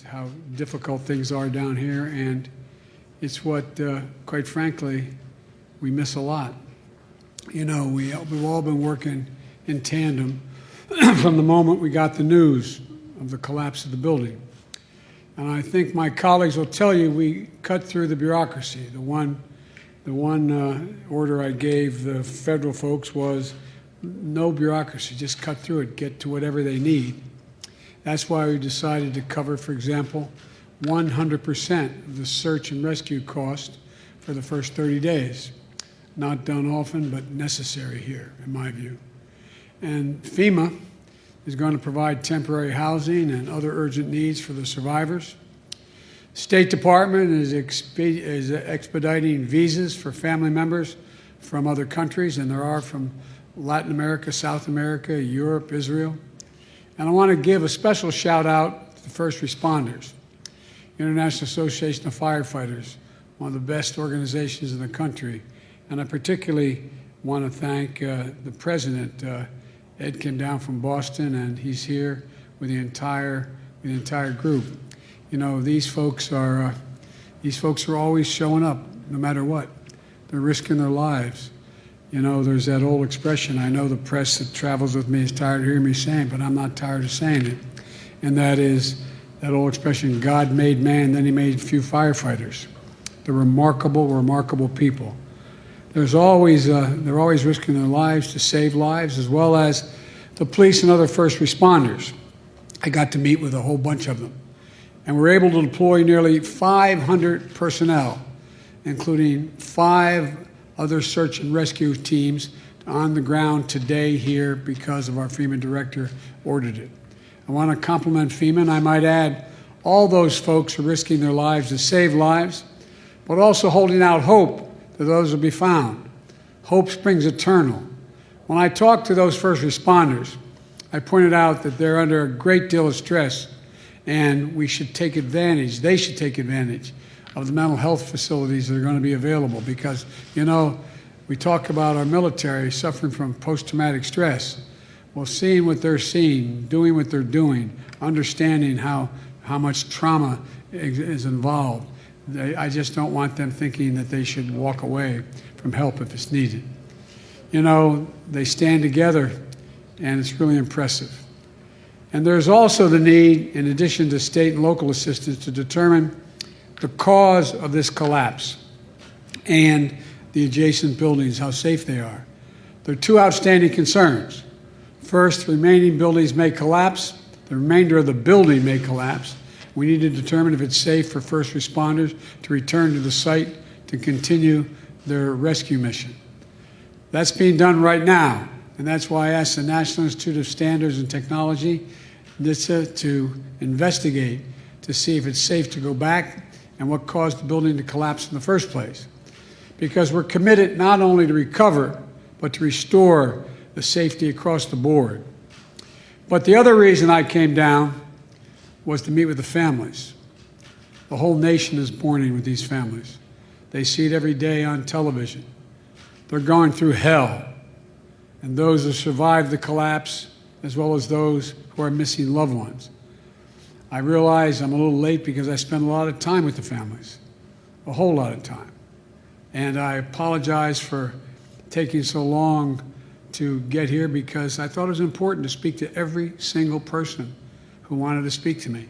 how difficult things are down here, and it's what, quite frankly, we miss a lot. You know, we've all been working in tandem from the moment we got the news of the collapse of the building. And I think my colleagues will tell you we cut through the bureaucracy. The one order I gave the federal folks was no bureaucracy, just cut through it, get to whatever they need. That's why we decided to cover, for example, 100% of the search and rescue cost for the first 30 days. Not done often, but necessary here, in my view. And FEMA is going to provide temporary housing and other urgent needs for the survivors. State Department is expediting visas for family members from other countries, and there are from Latin America, South America, Europe, Israel. And I want to give a special shout out to the first responders. International Association of Firefighters, one of the best organizations in the country. And I particularly want to thank the president. Ed came down from Boston, and he's here with the entire group. You know, these folks are always showing up, no matter what. They're risking their lives. You know, there's that old expression, I know the press that travels with me is tired of hearing me saying, but I'm not tired of saying it. And that is that old expression, God made man, then he made a few firefighters. They're remarkable, remarkable people. They're always risking their lives to save lives, as well as the police and other first responders. I got to meet with a whole bunch of them. And we're able to deploy nearly 500 personnel, including 5 other search and rescue teams on the ground today here because of our FEMA director ordered it. I want to compliment FEMA, and I might add, all those folks are risking their lives to save lives, but also holding out hope that those will be found. Hope springs eternal. When I talked to those first responders, I pointed out that they're under a great deal of stress, and we should take advantage, they should take advantage of the mental health facilities that are going to be available, because, you know, we talk about our military suffering from post-traumatic stress. Well, seeing what they're seeing, doing what they're doing, understanding how much trauma is involved, I just don't want them thinking that they should walk away from help if it's needed. You know, they stand together, and it's really impressive. And there's also the need, in addition to state and local assistance, to determine the cause of this collapse and the adjacent buildings, how safe they are. There are 2 outstanding concerns. First, the remaining buildings may collapse. The remainder of the building may collapse. We need to determine if it's safe for first responders to return to the site to continue their rescue mission. That's being done right now, and that's why I asked the National Institute of Standards and Technology, NHTSA, to investigate to see if it's safe to go back and what caused the building to collapse in the first place. Because we're committed not only to recover, but to restore the safety across the board. But the other reason I came down was to meet with the families. The whole nation is mourning with these families. They see it every day on television. They're going through hell. And those who survived the collapse, as well as those who are missing loved ones. I realize I'm a little late because I spent a lot of time with the families, a whole lot of time. And I apologize for taking so long to get here, because I thought it was important to speak to every single person who wanted to speak to me.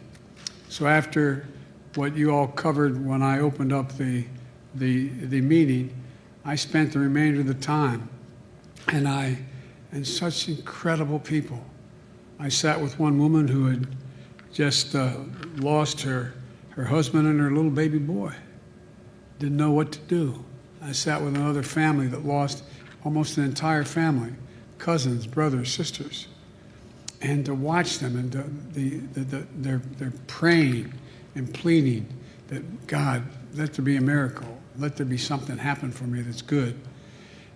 So after what you all covered when I opened up the meeting, I spent the remainder of the time, and such incredible people. I sat with one woman who had just lost her husband and her little baby boy. Didn't know what to do. I sat with another family that lost almost an entire family, cousins, brothers, sisters. And to watch them, and they're praying and pleading that, God, let there be a miracle. Let there be something happen for me that's good.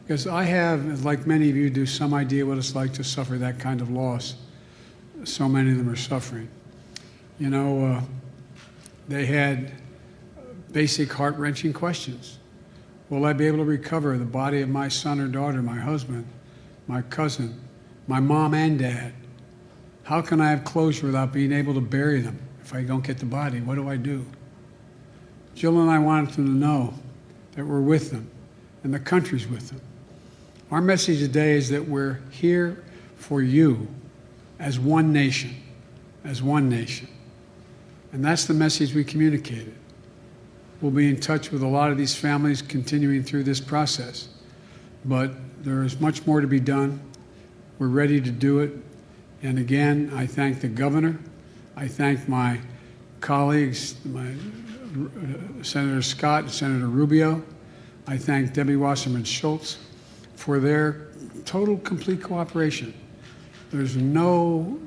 Because I have, like many of you do, some idea what it's like to suffer that kind of loss. So many of them are suffering. You know, they had basic heart-wrenching questions. Will I be able to recover the body of my son or daughter, my husband, my cousin, my mom and dad? How can I have closure without being able to bury them if I don't get the body, what do I do? Jill and I wanted them to know that we're with them and the country's with them. Our message today is that we're here for you as one nation, as one nation. And that's the message we communicated. We'll be in touch with a lot of these families continuing through this process. But there is much more to be done. We're ready to do it. And again, I thank the governor. I thank my colleagues, Senator Scott and Senator Rubio. I thank Debbie Wasserman Schultz for their total, complete cooperation. There's no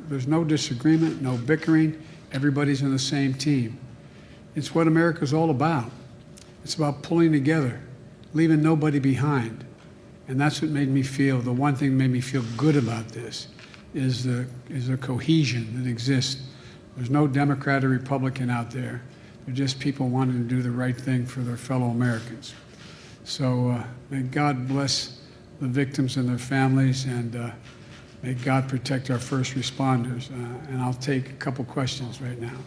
disagreement, no bickering. Everybody's on the same team. It's what America's all about. It's about pulling together, leaving nobody behind. And that's what made me feel, the one thing that made me feel good about this is the cohesion that exists. There's no Democrat or Republican out there. They're just people wanting to do the right thing for their fellow Americans. So may God bless the victims and their families, and may God protect our first responders. And I'll take a couple questions right now.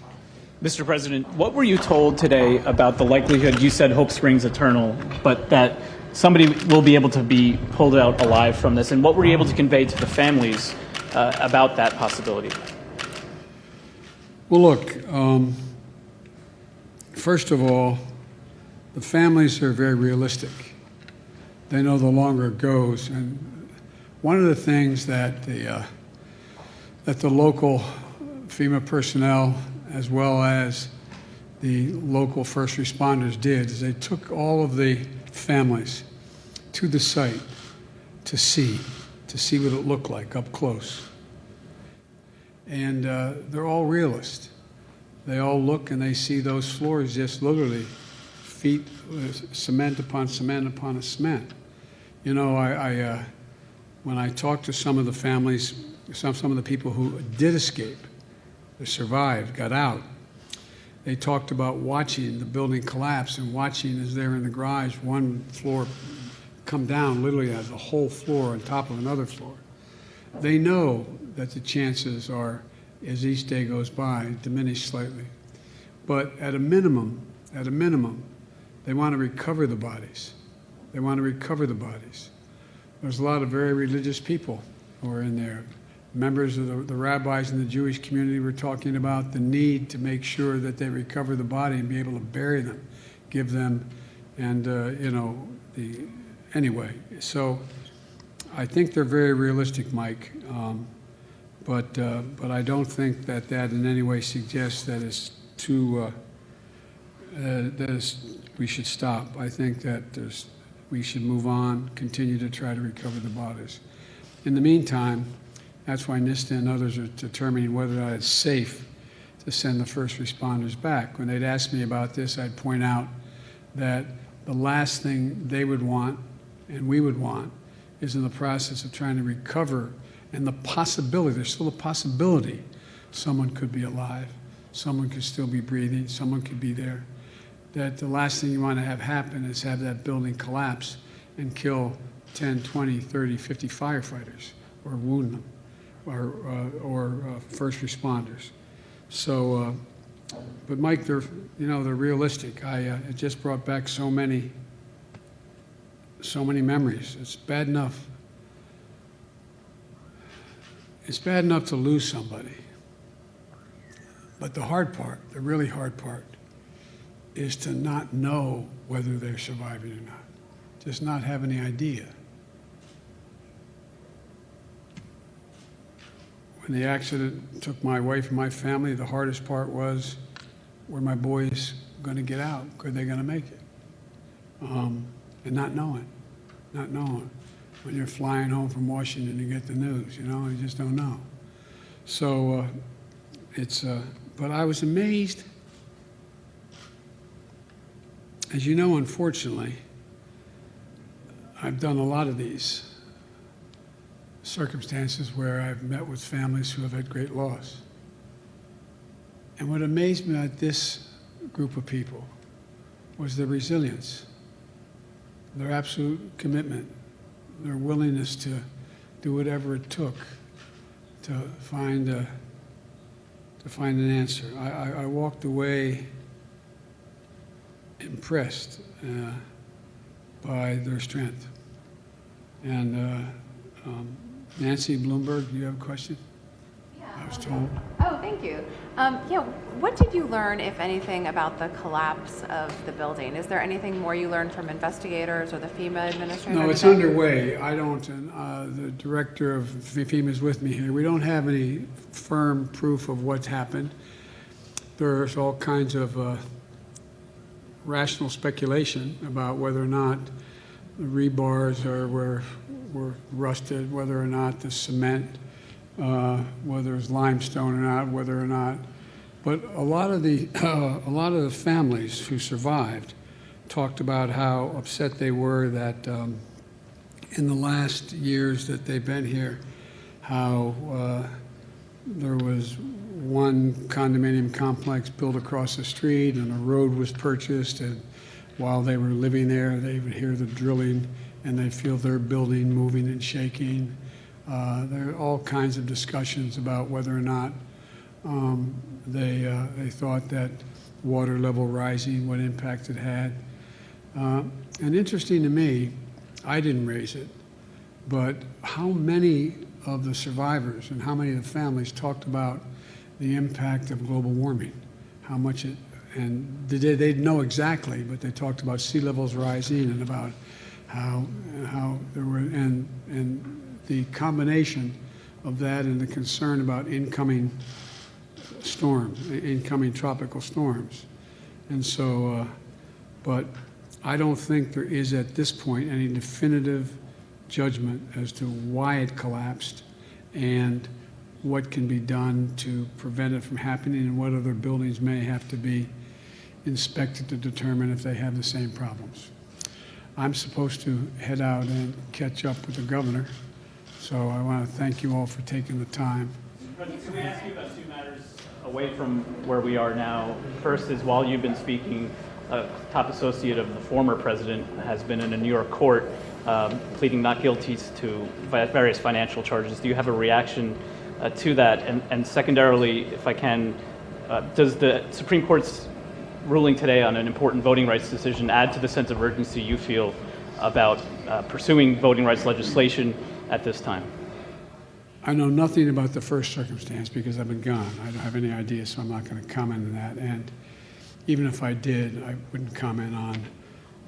Mr. President, what were you told today about the likelihood, you said hope springs eternal, but that somebody will be able to be pulled out alive from this? And what were you able to convey to the families about that possibility? Well, look, first of all, the families are very realistic. They know the longer it goes. And one of the things that the local FEMA personnel, as well as the local first responders, did is they took all of the families to the site to see what it looked like up close. And they're all realists. They all look and they see those floors just literally feet, cement upon cement upon cement. You know, when I talked to some of the families, some of the people who did escape, they survived, got out, they talked about watching the building collapse and watching as they're in the garage, one floor come down literally as a whole floor on top of another floor. They know that the chances are, as each day goes by, diminish slightly. But at a minimum, they want to recover the bodies. They want to recover the bodies. There's a lot of very religious people who are in there. Members of the rabbis in the Jewish community were talking about the need to make sure that they recover the body and be able to bury them, give them, and anyway. So I think they're very realistic, Mike, but I don't think that in any way suggests that it's too we should stop. I think that we should move on, continue to try to recover the bodies. In the meantime, that's why NISTA and others are determining whether or not it's safe to send the first responders back. When they'd ask me about this, I'd point out that the last thing they would want and we would want is in the process of trying to recover, and the possibility, there's still a possibility someone could be alive, someone could still be breathing, someone could be there, that the last thing you want to have happen is have that building collapse and kill 10, 20, 30, 50 firefighters or wound them or first responders. So, but Mike, they're realistic. It just brought back so many memories. It's bad enough. It's bad enough to lose somebody. But the hard part, the really hard part, is to not know whether they're surviving or not. Just not have any idea. When the accident took my wife and my family, the hardest part was, were my boys going to get out? Are they going to make it? And not knowing. When you're flying home from Washington to get the news, you just don't know. So but I was amazed. As you know, unfortunately, I've done a lot of these circumstances where I've met with families who have had great loss. And what amazed me at this group of people was their resilience, their absolute commitment, their willingness to do whatever it took to find to find an answer. I walked away impressed by their strength. And Nancy Bloomberg, do you have a question? Yeah. I was told. Oh, thank you. Yeah, what did you learn, if anything, about the collapse of the building? Is there anything more you learned from investigators or the FEMA administrator? No, it's underway. I don't, and the director of FEMA is with me here. We don't have any firm proof of what's happened. There's all kinds of rational speculation about whether or not the rebars were rusted, whether or not the cement, whether it's limestone or not, whether or not. But a lot of the families who survived talked about how upset they were that in the last years that they've been here, how there was one condominium complex built across the street and a road was purchased, and while they were living there, they would hear the drilling and they feel their building moving and shaking. There are all kinds of discussions about whether or not they thought that water level rising, what impact it had. And interesting to me, I didn't raise it, but how many of the survivors and how many of the families talked about the impact of global warming, how much it, and they know exactly, but they talked about sea levels rising and about how there were, and the combination of that and the concern about incoming storms, incoming tropical storms. And so, but I don't think there is at this point any definitive judgment as to why it collapsed and what can be done to prevent it from happening and what other buildings may have to be inspected to determine if they have the same problems. I'm supposed to head out and catch up with the governor, so I want to thank you all for taking the time. President, can we ask you about two matters away from where we are now? First is, while you've been speaking, a top associate of the former president has been in a New York court pleading not guilty to various financial charges. Do you have a reaction to that? And secondarily, if I can, does the Supreme Court's ruling today on an important voting rights decision add to the sense of urgency you feel about pursuing voting rights legislation at this time? I know nothing about the first circumstance because I've been gone. I don't have any idea, so I'm not going to comment on that. And even if I did, I wouldn't comment on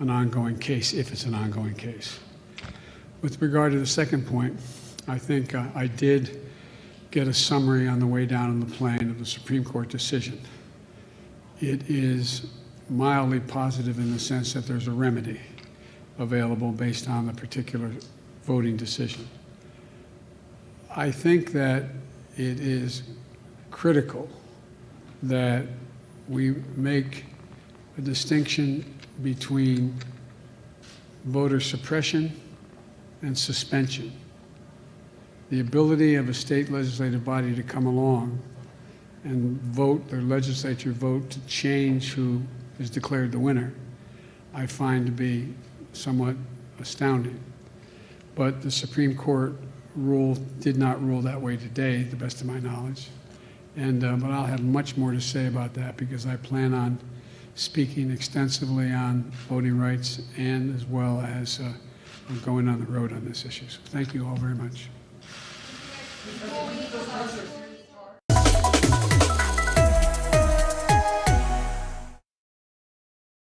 an ongoing case if it's an ongoing case. With regard to the second point, I think I did get a summary on the way down on the plane of the Supreme Court decision. It is mildly positive in the sense that there's a remedy available based on the particular voting decision. I think that it is critical that we make a distinction between voter suppression and suspension. The ability of a state legislative body to come along and vote, their legislature vote to change who is declared the winner, I find to be somewhat astounding. But the Supreme Court did not rule that way today, to the best of my knowledge. And but I'll have much more to say about that because I plan on speaking extensively on voting rights and as well as going on the road on this issue. So thank you all very much.